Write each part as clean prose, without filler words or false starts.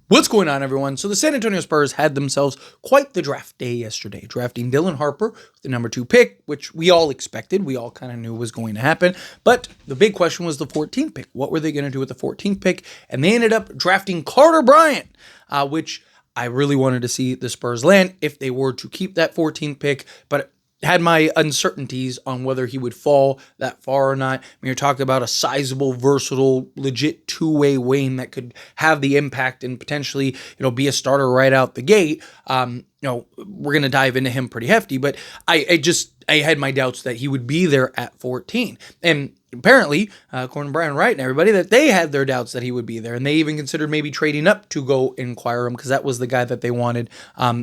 What's going on, everyone? So the San Antonio Spurs had themselves quite the draft day yesterday, drafting Dylan Harper, the number 2 pick, which we all expected. We all kind of knew was going to happen. But the big question was the 14th pick. What were they going to do with the 14th pick? And they ended up drafting Carter Bryant, which I really wanted to see the Spurs land if they were to keep that 14th pick. But had my uncertainties on whether he would fall that far or not. I mean, you're talking about a sizable, versatile, legit two-way wing that could have the impact and potentially, be a starter right out the gate. We're going to dive into him pretty hefty, but I had my doubts that he would be there at 14. And apparently, according to Brian Wright and everybody, that they had their doubts that he would be there. And they even considered maybe trading up to go inquire him because that was the guy that they wanted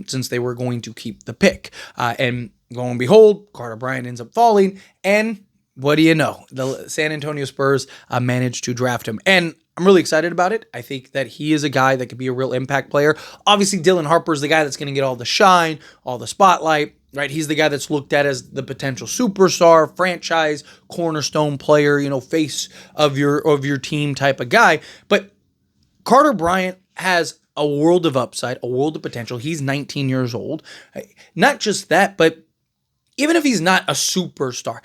since they were going to keep the pick. And lo and behold, Carter Bryant ends up falling, and what do you know? The San Antonio Spurs managed to draft him, and I'm really excited about it. I think that he is a guy that could be a real impact player. Obviously, Dylan Harper is the guy that's going to get all the shine, all the spotlight, right? He's the guy that's looked at as the potential superstar, franchise, cornerstone player, face of your team type of guy. But Carter Bryant has a world of upside, a world of potential. He's 19 years old. Not just that, but even if he's not a superstar,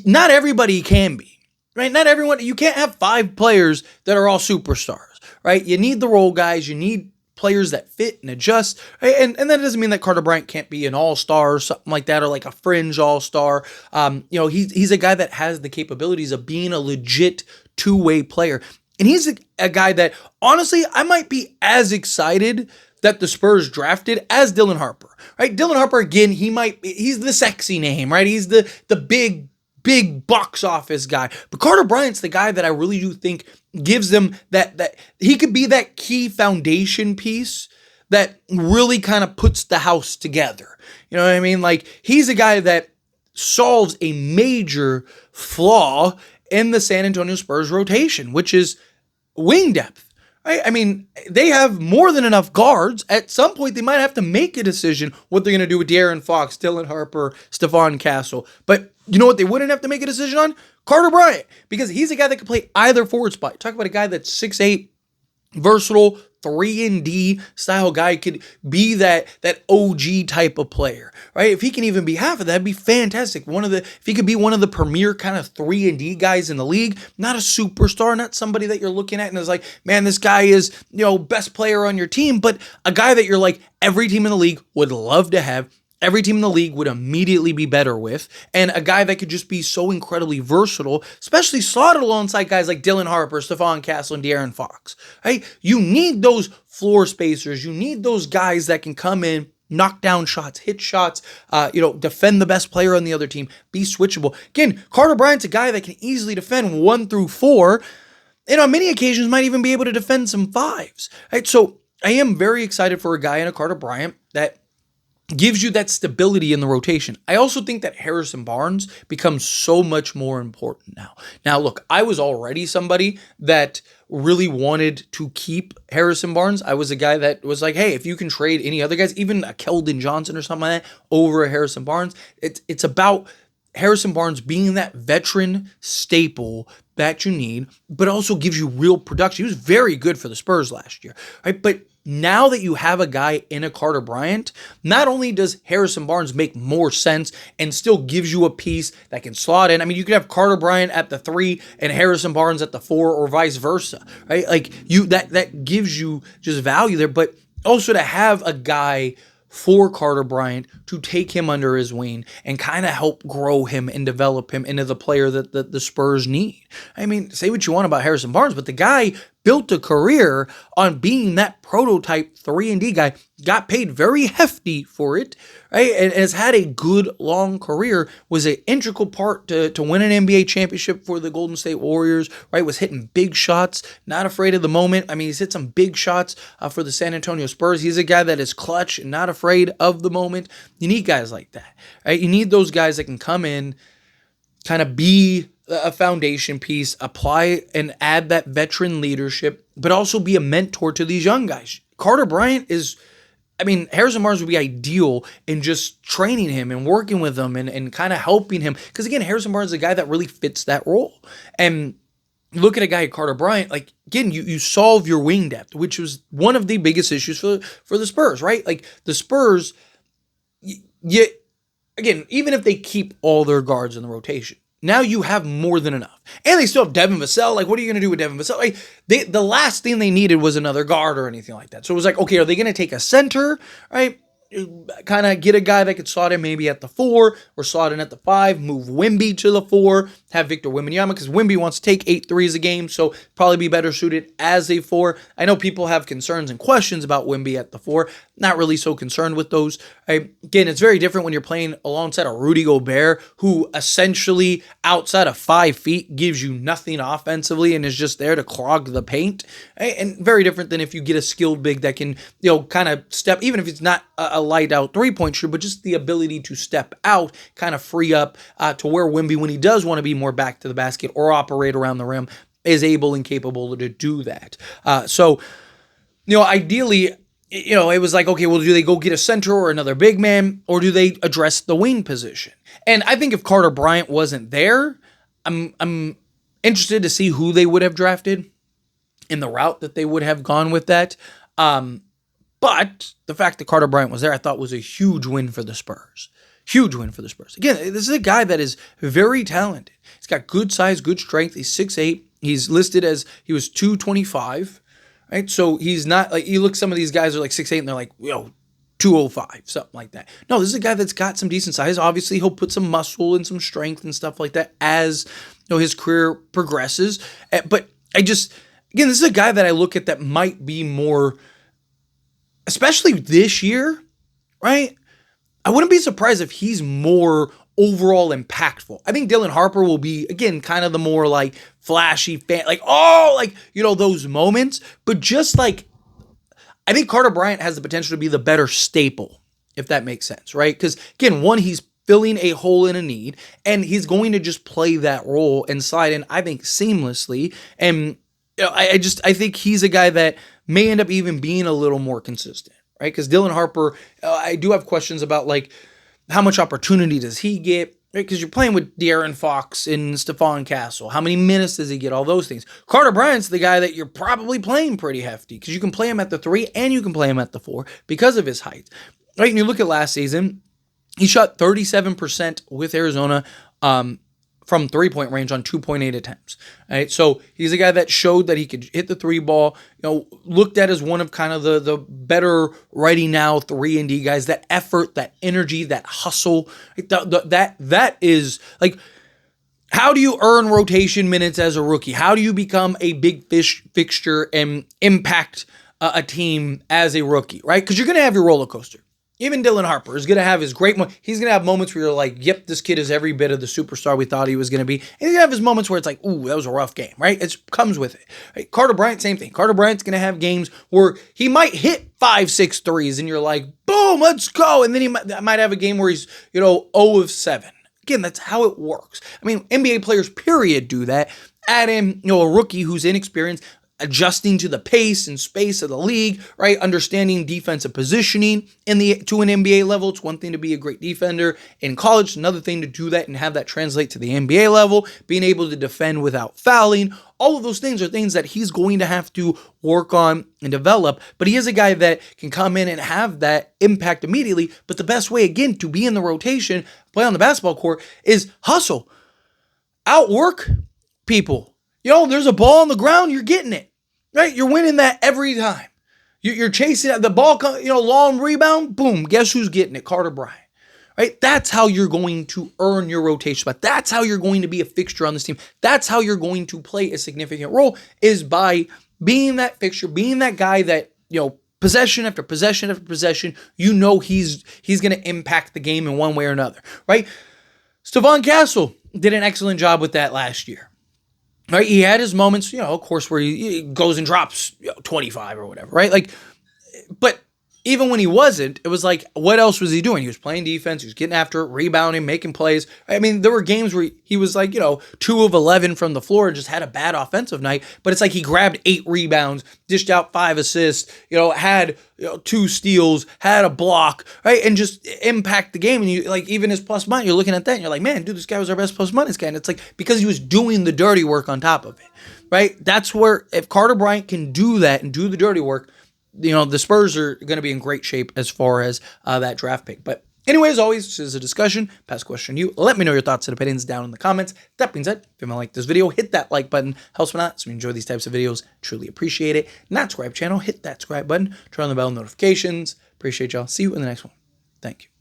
not everybody can be, right? Not everyone, you can't have 5 players that are all superstars, right? You need the role guys, you need players that fit and adjust, right? And that doesn't mean that Carter Bryant can't be an all-star or something like that, or like a fringe all-star. He's a guy that has the capabilities of being a legit two-way player. And he's a guy that, honestly, I might be as excited that the Spurs drafted as Dylan Harper, right? Dylan Harper, again, he's the sexy name, right? He's the big box office guy. But Carter Bryant's the guy that I really do think gives them that he could be that key foundation piece that really kind of puts the house together. You know what I mean? Like, he's a guy that solves a major flaw in the San Antonio Spurs rotation, which is wing depth. Right? I mean, they have more than enough guards. At some point, they might have to make a decision what they're going to do with De'Aaron Fox, Dylan Harper, Stephon Castle. But you know what they wouldn't have to make a decision on? Carter Bryant, because he's a guy that can play either forward spot. Talk about a guy that's 6'8", versatile, 3-and-D style guy, could be that OG type of player, right? If he can even be half of that, that'd be fantastic. If he could be one of the premier kind of 3-and-D guys in the league, not a superstar, not somebody that you're looking at and is like, man, this guy is, best player on your team, but a guy that you're like, every team in the league would love to have. Every team in the league would immediately be better with, and a guy that could just be so incredibly versatile, especially slotted alongside guys like Dylan Harper, Stephon Castle, and De'Aaron Fox, right? You need those floor spacers. You need those guys that can come in, knock down shots, hit shots, defend the best player on the other team, be switchable. Again, Carter Bryant's a guy that can easily defend 1 through 4, and on many occasions might even be able to defend some 5s, right? So I am very excited for a guy in a Carter Bryant that gives you that stability in the rotation. I also think that Harrison Barnes becomes so much more important now. Now, look, I was already somebody that really wanted to keep Harrison Barnes. I was a guy that was like, hey, if you can trade any other guys, even a Keldon Johnson or something like that, over a Harrison Barnes, it's about Harrison Barnes being that veteran staple that you need, but also gives you real production. He was very good for the Spurs last year, right? But now that you have a guy in a Carter Bryant, not only does Harrison Barnes make more sense and still gives you a piece that can slot in. I mean, you could have Carter Bryant at the 3 and Harrison Barnes at the 4 or vice versa, right? Like that gives you just value there, but also to have a guy for Carter Bryant to take him under his wing and kind of help grow him and develop him into the player that the Spurs need. I mean, say what you want about Harrison Barnes, but the guy built a career on being that prototype 3-and-D guy, got paid very hefty for it, right? And has had a good long career, was an integral part to win an NBA championship for the Golden State Warriors, right? Was hitting big shots, not afraid of the moment. I mean, he's hit some big shots for the San Antonio Spurs. He's a guy that is clutch and not afraid of the moment. You need guys like that, right? You need those guys that can come in, kind of be a foundation piece, apply and add that veteran leadership, but also be a mentor to these young guys. Carter Bryant Harrison Barnes would be ideal in just training him and working with him and kind of helping him. Because again, Harrison Barnes is a guy that really fits that role. And You look at a guy like Carter Bryant, like again, you solve your wing depth, which was one of the biggest issues for the Spurs, right? Like the Spurs, you again, even if they keep all their guards in the rotation, now you have more than enough. And they still have Devin Vassell. Like, what are you going to do with Devin Vassell? Like, the last thing they needed was another guard or anything like that. So it was like, okay, are they going to take a center, right? Kind of get a guy that could slot in maybe at the 4 or slot in at the 5, move Wemby to the 4, have Victor Wembanyama, because Wemby wants to take 8 threes a game, so probably be better suited as a 4. I know people have concerns and questions about Wemby at the 4. Not really so concerned with those. Again, it's very different when you're playing alongside a Rudy Gobert, who essentially outside of 5 feet gives you nothing offensively and is just there to clog the paint. And very different than if you get a skilled big that can, kind of step, even if it's not a light out 3-point shooter, but just the ability to step out, kind of free up to where Wemby, when he does want to be more back to the basket or operate around the rim, is able and capable to do that. So, ideally, it was like, okay, well, do they go get a center or another big man, or do they address the wing position? And I think if Carter Bryant wasn't there, I'm interested to see who they would have drafted in the route that they would have gone with that. But the fact that Carter Bryant was there, I thought was a huge win for the Spurs. Huge win for the Spurs. Again, this is a guy that is very talented. He's got good size, good strength. He's 6'8". He's listed as he was 225, right? So he's not like, you look, some of these guys are like 6'8", and they're like, 205, something like that. No, this is a guy that's got some decent size. Obviously, he'll put some muscle and some strength and stuff like that as his career progresses. But again, this is a guy that I look at that might be more, especially this year, right? I wouldn't be surprised if he's more overall impactful. I think Dylan Harper will be, again, kind of the more like flashy fan, those moments. But just like, I think Carter Bryant has the potential to be the better staple, if that makes sense, right? Because again, one, he's filling a hole in a need, and he's going to just play that role and slide in, I think, seamlessly. And I think he's a guy that may end up even being a little more consistent, right? Because Dylan Harper, I do have questions about like how much opportunity does he get, right? Because you're playing with De'Aaron Fox and Stephon Castle. How many minutes does he get? All those things. Carter Bryant's the guy that you're probably playing pretty hefty because you can play him at the 3 and you can play him at the 4 because of his height, right? And you look at last season, he shot 37% with Arizona, from 3-point range on 2.8 attempts. Right? So he's a guy that showed that he could hit the 3 ball, looked at as one of kind of the better ready now 3-and-D guys, that effort, that energy, that hustle. That is like, how do you earn rotation minutes as a rookie? How do you become a big fixture and impact a team as a rookie, right? Because you're going to have your roller coaster. Even Dylan Harper is going to have his great moments. He's going to have moments where you're like, yep, this kid is every bit of the superstar we thought he was going to be. And he's going to have his moments where it's like, ooh, that was a rough game, right? It comes with it. Right? Carter Bryant, same thing. Carter Bryant's going to have games where he might hit 5, 6 threes, and you're like, boom, let's go. And then he might have a game where he's, 0 of 7. Again, that's how it works. I mean, NBA players, period, do that. Add in, a rookie who's inexperienced, adjusting to the pace and space of the league, right? Understanding defensive positioning to an NBA level. It's one thing to be a great defender in college. It's another thing to do that and have that translate to the NBA level. Being able to defend without fouling. All of those things are things that he's going to have to work on and develop. But he is a guy that can come in and have that impact immediately. But the best way, again, to be in the rotation, play on the basketball court, is hustle. Outwork people. There's a ball on the ground, you're getting it, right? You're winning that every time. You're chasing it. The ball, long rebound, boom. Guess who's getting it? Carter Bryant, right? That's how you're going to earn your rotation spot. That's how you're going to be a fixture on this team. That's how you're going to play a significant role, is by being that fixture, being that guy that, possession after possession after possession, he's going to impact the game in one way or another, right? Stephon Castle did an excellent job with that last year. Right, he had his moments, of course, where he goes and drops 25 or whatever, right? Like, but even when he wasn't, it was like, what else was he doing? He was playing defense, he was getting after it, rebounding, making plays. I mean, there were games where he was like, 2 of 11 from the floor, just had a bad offensive night, but it's like he grabbed 8 rebounds, dished out 5 assists, had 2 steals, had a block, right? And just impact the game. And you like, even his plus minus, you're looking at that and you're like, man, dude, this guy was our best plus minus guy. And it's like, because he was doing the dirty work on top of it. right? That's where, if Carter Bryant can do that and do the dirty work, the Spurs are going to be in great shape as far as that draft pick. But anyway, as always, this is a discussion. Pass the question to you. Let me know your thoughts and opinions down in the comments. That being said, if you like this video, hit that like button. Helps me out. So if you enjoy these types of videos, truly appreciate it. Not subscribe channel, hit that subscribe button. Turn on the bell notifications. Appreciate y'all. See you in the next one. Thank you.